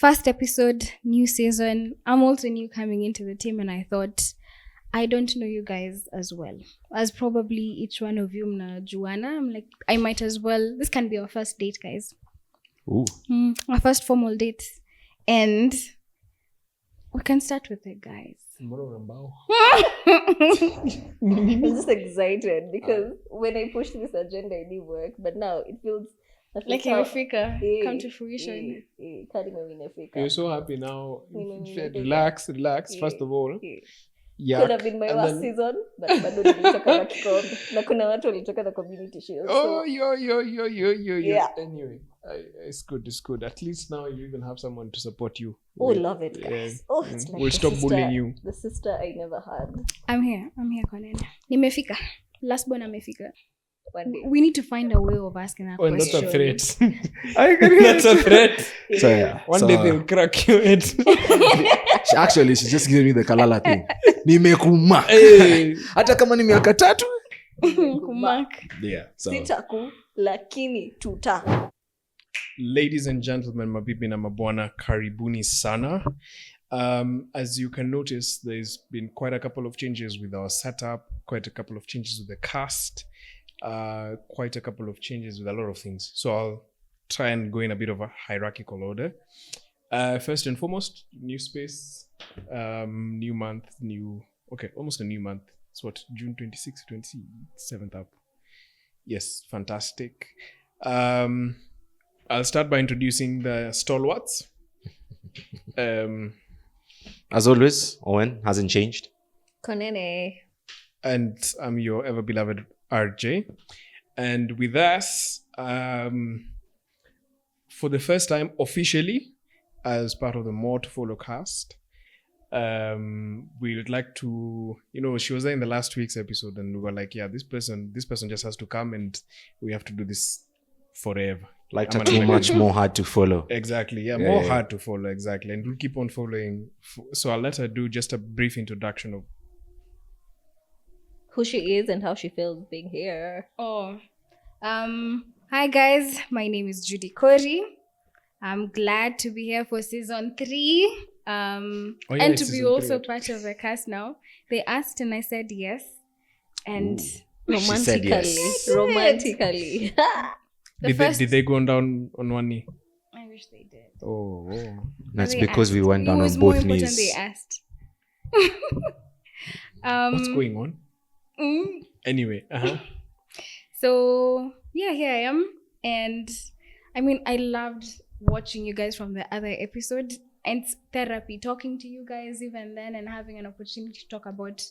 first episode, new season. I'm also new coming into the team, and I thought, I don't know you guys as well as probably each one of you mna Juana. I'm like, I might as well. This can be our first date, guys. Ooh. Our first formal date. And we can start with it, guys. I'm just excited because when I pushed this agenda, it didn't work. But now it feels like Africa come to fruition. You're so happy now. Relax. First of all. Yeah. Could have been my last season, but bado nilitoka na kikombe. Na kuna watu walitoka na community shield. Oh, yo. Yeah. Anyway, it's good. At least now you even have someone to support you. Oh, love it, guys. Oh, it's like we'll stop bullying you. The sister I never had. I'm here, Konene. Nimefika. Last born amefika. One day. We need to find a way of asking that question. That's a threat. That's a threat. So yeah. One day they'll crack your head. She's just giving me the kalala thing. Nimekumak. Hata kama ni miaka 3. Kumak. Yeah. So. Sitaku lakini tuta. Ladies and gentlemen, mabibi na mabwana, karibuni sana. As you can notice, there's been quite a couple of changes with our setup, quite a couple of changes with the cast, quite a couple of changes with a lot of things. So I'll try and go in a bit of a hierarchical order. First and foremost, new space, new month, almost a new month. It's what, June 26th, 27th up. Yes, fantastic. I'll start by introducing the stalwarts. As always, Owen hasn't changed. Konene. And I'm your ever beloved RJ. And with us, for the first time officially, as part of the More to Follow cast, we would like to, she was there in the last week's episode, and we were like, yeah, this person just has to come, and we have to do this forever. Like too much more hard to follow. Exactly, more hard to follow, exactly. And we'll keep on following. So I'll let her do just a brief introduction of who she is and how she feels being here. Hi guys, my name is Judy Kori. I'm glad to be here for season 3. And to be also part of the cast now. They asked and I said yes. And romantically. Did they go down on one knee? I wish they did. Oh. That's because we went down on both knees. They asked. What's going on? Anyway, So yeah, here I am, and I mean, I loved watching you guys from the other episode, and it's therapy talking to you guys even then, and having an opportunity to talk about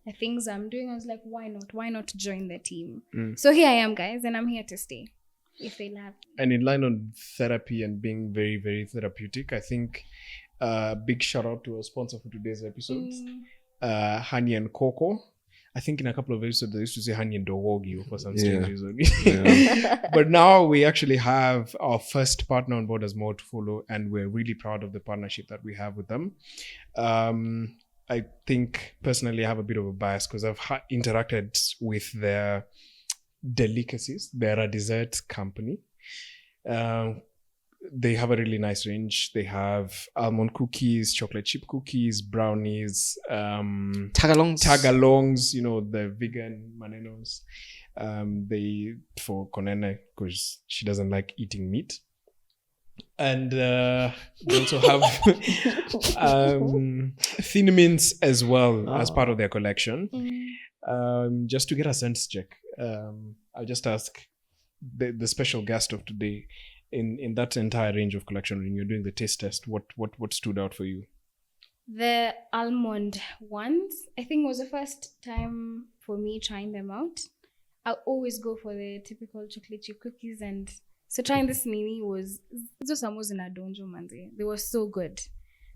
the things I'm doing. I was like, why not join the team? So here I am, guys, and I'm here to stay if they love me. And in line on therapy and being very, very therapeutic, I think big shout out to our sponsor for today's episodes, Honey and Coco. I think in a couple of episodes, they used to say Honey and Dowogi for some strange reason. But now we actually have our first partner on board as More to Follow, and we're really proud of the partnership that we have with them. I think personally I have a bit of a bias because I've interacted with their delicacies. They're a dessert company. They have a really nice range. They have almond cookies, chocolate chip cookies, brownies, tagalongs, the vegan manenos. They, for Konene, because she doesn't like eating meat. And they also have thin mints as well as part of their collection. Just to get a sense check, I'll just ask the special guest of today, in that entire range of collection, when you're doing the taste test, what stood out for you? The almond ones, I think, was the first time for me trying them out. I always go for the typical chocolate chip cookies, and so trying this mini was just almost in a donjo manze. They were so good.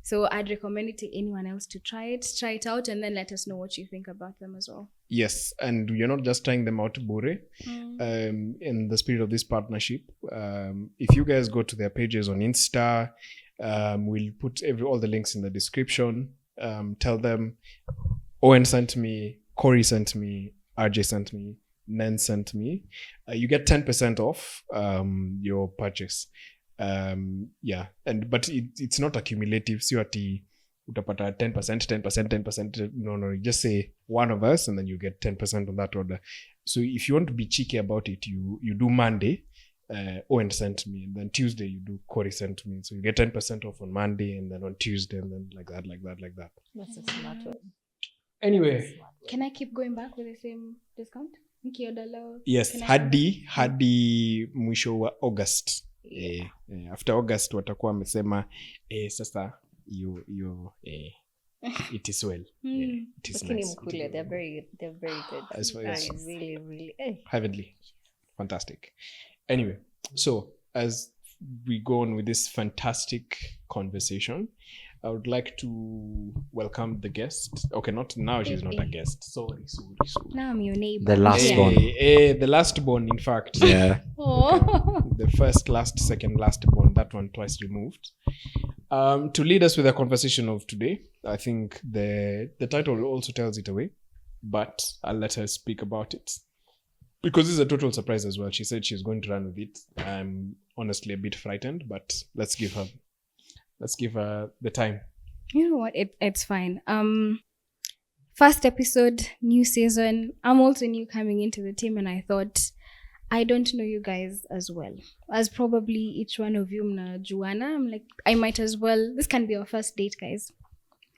So I'd recommend it to anyone else to try it out, and then let us know what you think about them as well. Yes, and you're not just trying them out, Bure. In the spirit of this partnership, if you guys go to their pages on Insta, we'll put all the links in the description. Tell them Owen sent me, Kori sent me, RJ sent me, 9 sent me, you get 10% off your purchase. Yeah, but it's not accumulative. Sio ati utapata 10%. No, you just say one of us and then you get 10% on that order. So if you want to be cheeky about it, you do Monday, Owen sent me, and then Tuesday you do Kori sent me. So you get 10% off on Monday, and then on Tuesday, and then like that. That's a smart one. Anyway, Can I keep going back with the same discount? Nikioda leo. yes, Can I hadi mwisho wa August. After August watakuwa wamesema sasa you it is well. It is Lakini nice. mkule, they're very good. As far as- Really, Heavenly. Fantastic. Anyway, so as we go on with this fantastic conversation, I would like to welcome the guest. Okay, not now, she's not a guest. Sorry. Now I'm your neighbor. The last one. The last born, in fact. Yeah. Oh. The first, last, second, last born, that one twice removed. To lead us with the conversation of today, I think the title also tells it away, but I'll let her speak about it. Because this is a total surprise as well. She said she's going to run with it. I'm honestly a bit frightened, but let's give her the time. You know what? It's fine. First episode, new season. I'm also new coming into the team, and I thought I don't know you guys as well as probably each one of you mna Juana. I'm like, I might as well. This can be our first date, guys.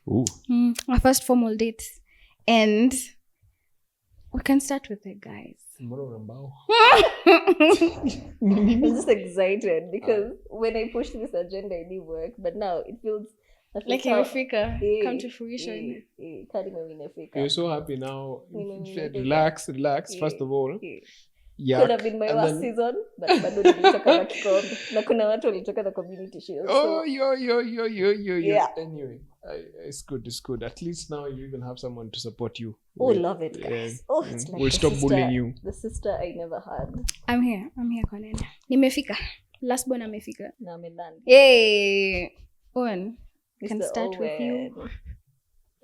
Ooh. Our first formal date, and we can start with it, guys. I'm just excited because when I pushed this agenda, it didn't work. But now it feels Like in Africa, come to fruition. You're so happy now. Mm. Relax. First of all, Could have been my and last then- season, but bado nilitoka na kikombe. Na kuna watu walitoka na community shield. Oh, So, yo. Yeah. Anyway, it's good. At least now you even have someone to support you. oh, love it, guys. Yeah. Oh, it's like We'll the stop sister- bullying you. The sister I never had. I'm here, Konene. Nimefika. Last born amefika. Na ameland. Yay! Owen, can Mr. start with you. Owen.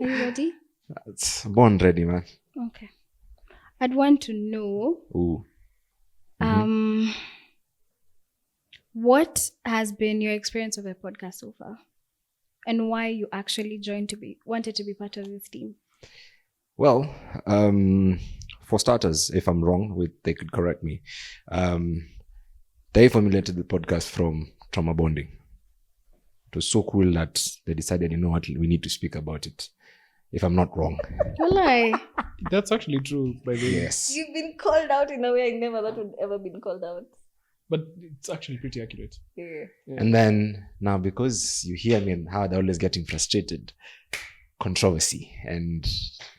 Are you ready? It's born ready, man. Okay. I'd want to know Ooh. what has been your experience of the podcast so far, and why you actually wanted to be part of this team. Well, for starters, if I'm wrong, they could correct me. They formulated the podcast from trauma bonding. It was so cool that they decided, you know what, we need to speak about it. If I'm not wrong. Walai. That's actually true, by the way. Yes. You've been called out in a way I never thought would ever been called out. But it's actually pretty accurate. Yeah. And then now, because you hear me and how they're always getting frustrated, controversy and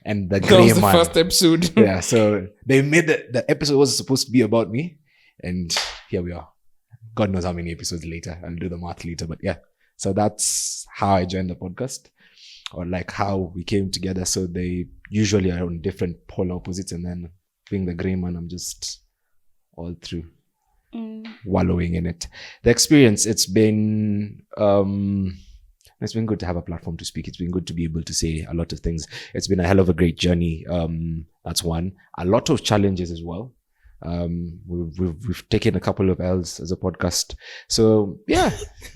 the That gray was the man. first episode. Yeah, so they made the episode was supposed to be about me, and here we are. God knows how many episodes later. I'll do the math later, but yeah. So that's how I joined the podcast, or like how we came together. So they usually are on different polar opposites, and then being the gray man, I'm just all through wallowing in it. The experience, it's been good to have a platform to speak. It's been good to be able to say a lot of things. It's been a hell of a great journey. That's one. A lot of challenges as well. We've taken a couple of L's as a podcast. So yeah,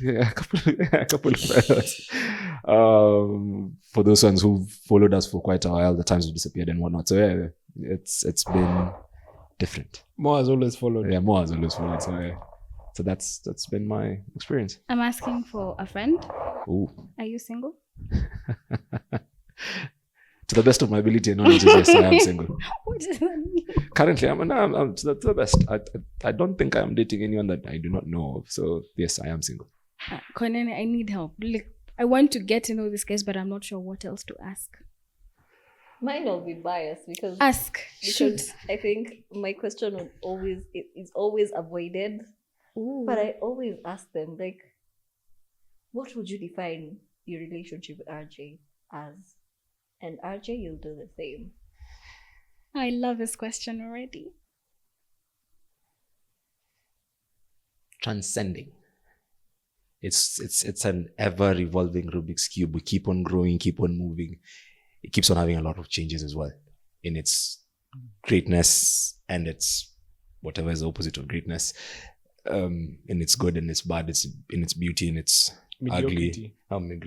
a couple of L's. For those ones who followed us for quite a while, the times have disappeared and whatnot. So yeah, it's been different. More has always followed. Yeah, more has always followed. So yeah. So that's been my experience. I'm asking for a friend. Ooh. Are you single? To the best of my ability and knowledge, yes, I am single. What does that mean? Currently, I'm to the best. I don't think I am dating anyone that I do not know of. So yes, I am single. Konene, I need help. Like, I want to get to know this guys, but I'm not sure what else to ask. Mine will be biased because Shoot. because I think my question is always avoided. Ooh. But I always ask them, like, what would you define your relationship with RJ as? And RJ, you'll do the same. I love this question already. Transcending. It's an ever revolving Rubik's cube. We keep on growing, keep on moving. It keeps on having a lot of changes as well in its greatness and its whatever is the opposite of greatness. in its good and its bad, it's in its beauty and its Mediocrity. ugly.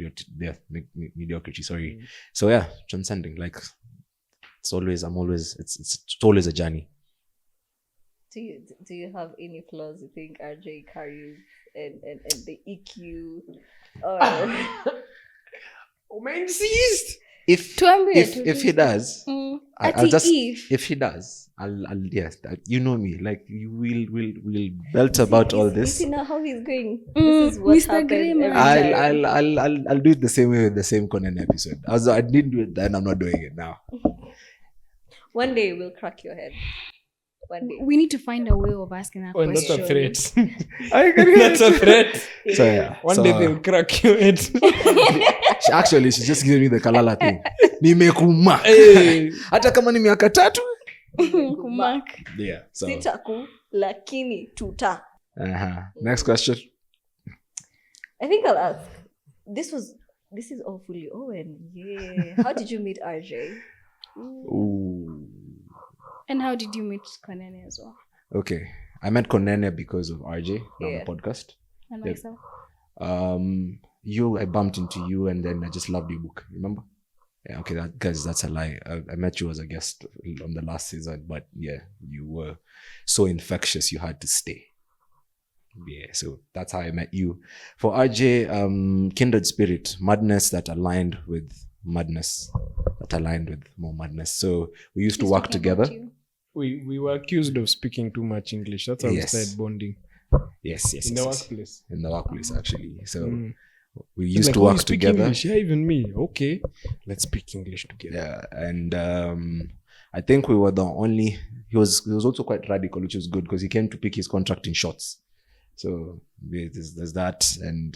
Mediocrity. Sorry. So yeah, transcending. Like it's always a journey. Do you have any flaws you think RJ carries and the EQ or Oh man, insist. If he does, I'll just if he does, I'll yes, you know me. Like you will belt about all this. You see now how he's going. This is what Mr. happens Grey every Man. time. I'll do it the same way with the same Konene episode. I didn't do it then. I'm not doing it now. One day we'll crack your head. One day. we need to find a way of asking that Oh, and that's question. a threat. That's a threat. So yeah. One day they'll crack your head. She's just giving me the kalala thing. Nimekuma. Hey. Hata kama ni miaka 3. Kumark. Yeah. So Sitaku lakini tuta. next question. I think I'll ask. This is all fully Owen. Yeah. How did you meet RJ? Ooh. And how did you meet Konene as well? Okay. I met Konene because of RJ on the podcast. And Yeah. myself? I bumped into you and then I just loved your book. Remember? Yeah, okay, that's a lie. I met you as a guest on the last season, but yeah, you were so infectious you had to stay. Yeah, so that's how I met you. For RJ, kindred spirit, madness that aligned with madness, that aligned with more madness. So we used to work together. We were accused of speaking too much English. That's how we started bonding. Yes. In the workplace. In the workplace, actually. So we It's used like, to oh, you work speak together. English. Yeah, even me. Okay, let's speak English together. Yeah, and I think we were the only. He was also quite radical, which was good because he came to pick his contract in shots. So there's that, and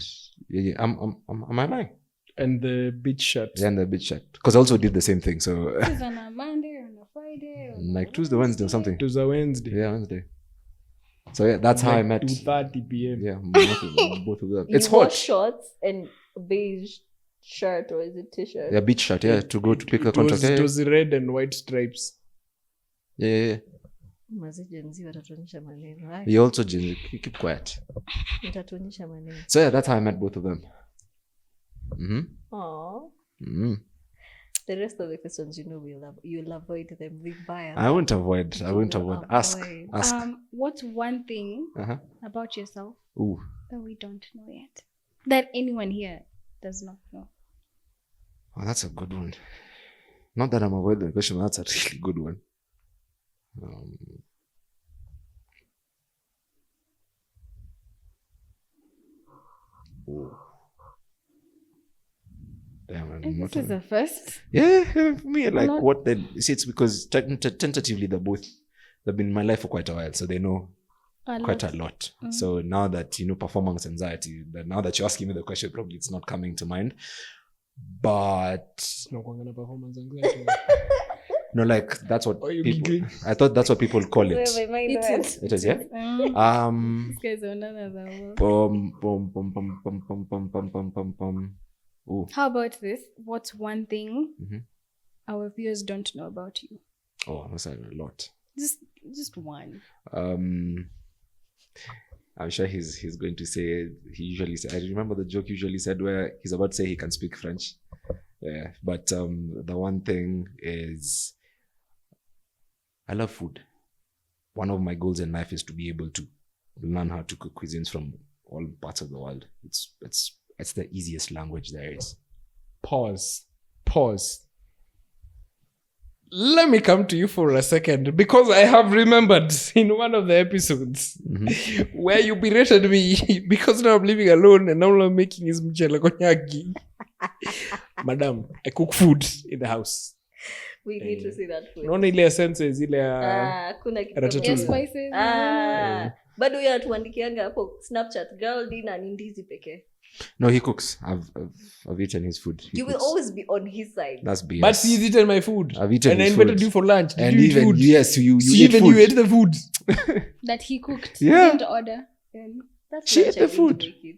am I lying? And the beach shirt. Yeah, and the bit shirt because I also did the same thing. So It was on a Monday, on a Friday, on like a Tuesday, Wednesday, or something. It was a Wednesday. Yeah, Wednesday. So yeah, that's how I met. 2:30 p.m. Yeah, both of them. It's You wore hot. shorts and a beige shirt, or is it t-shirt? Yeah, beach shirt. Yeah, to go to pick a It was, contract. it was red and white stripes. Yeah. Mazijenzi watatuonyesha maneno. Hai, You also keep quiet. watatuonyesha maneno. So yeah, that's how I met both of them. Aww. The rest of the questions, you'll avoid them. Vibaya. I won't avoid. Ask. what's one thing about yourself Ooh. that we don't know yet? That anyone here does not know? Oh, that's a good one. Not that I'm avoiding the question, but that's a really good one. Damn, This is a first. yeah, for me, like Not- what they see, it's because tentatively they've been in my life for quite a while, so they know quite a lot. So now that performance anxiety, now that you're asking me the question, probably it's not coming to mind. But No kwanga performance anxiety. no, like that's what Are you people. giggling? I thought that's what people call it. Where my mind It went. is. It is, yeah. These guys are none of them. Ooh. How about this? What's one thing Mhm. our viewers don't know about you? Oh, that's a lot. Just one. I'm sure he's going to say, he usually said, I remember the joke usually said where he's about to say he can speak French. Yeah, but the one thing is I love food. One of my goals in life is to be able to learn how to cook cuisines from all parts of the world. It's the easiest language there is. Pause. Let me come to you for a second because I have remembered in one of the episodes where you berated me because now I'm living alone and all I'm making is mchele konyagi. Madam, I cook food in the house. We need to see that food. Unaona ile essence ile ya Kuna kitu Ratatouille. Yes, spices. bado huyo anatuandikianga hapo Snapchat, girl dinner ni ndizi pekee. No, he cooks. I've eaten his food. He You will cooks. always be on his side. That's BS. But he's eaten my food. I've eaten and I his invited food. you for lunch. Did And you eat even food? yes, you So ate even food. you ate the food. That he cooked. Yeah. Didn't order. That's She why ate the I didn't food. make it.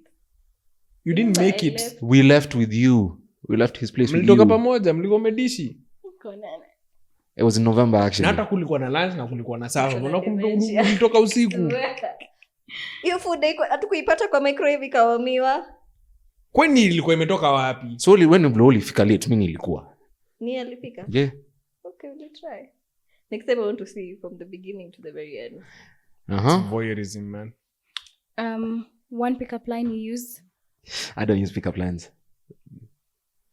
You didn't Remember, make I it. left. We left with you. We left his place with Mlitoka you. pamoja, mlikuwa medishi. Konene. It was in November Na actually. hata kulikuwa na lunch na kulikuwa na supper. Kuna Unaona dementia. mlitoka usiku. Tuweka. Hiyo food hatukuipata kwa microwave ikawamiwa. Kwani ilikuwa imetoka wapi? So when ulifika late, mimi nilikuwa. Ni alipika? Yeah. Okay, we'll try. Next time I want to see from the beginning to the very end. Voyeurism, man. One pickup line you use. I don't use pickup lines.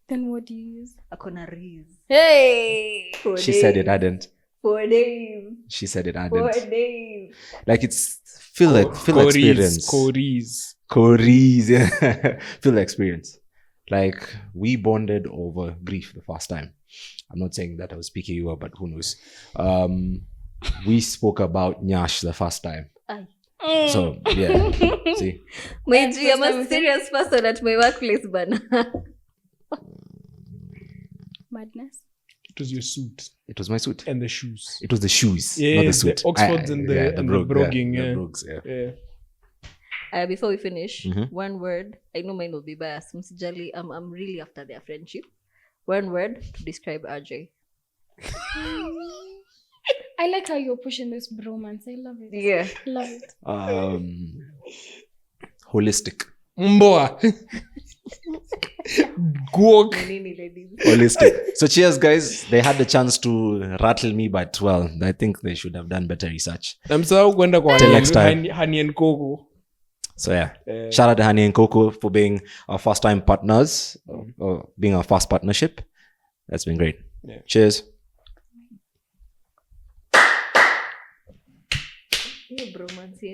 Then what do you use? Akona Riz. Hey! She said it, I didn't. For days. She said it, I For didn't. days. Like it's feel experience. Koris, yeah. Feel the experience. Like we bonded over grief the first time. I'm not saying that I was speaking you up, but who knows? We spoke about Nyash the first time. Aye. So yeah. See. Meiji, I'm a serious person at my workplace, bana. Madness. It was your suit It was my suit. and the shoes. It was the shoes, Yeah, not the suit. the Oxfords and the broguing, Yeah, yeah. the brogues, yeah. Yeah. Before we finish, Mhm. one word. I know mine will be biased. Msijali, I'm really after their friendship. One word to describe RJ. I like how you're pushing this bromance. I love it. Yeah. Love it. Holistic. Mboa. Guok. Nini, ladies. Holistic. So cheers, guys. They had the chance to rattle me, but well, I think they should have done better research. Namsahau kwenda kwa Till next time. Honey and Coco. So yeah, shout out to Honey and Coco for being our first time partners, or being our first partnership. That's been great. Yeah. Cheers. Hiyo bromance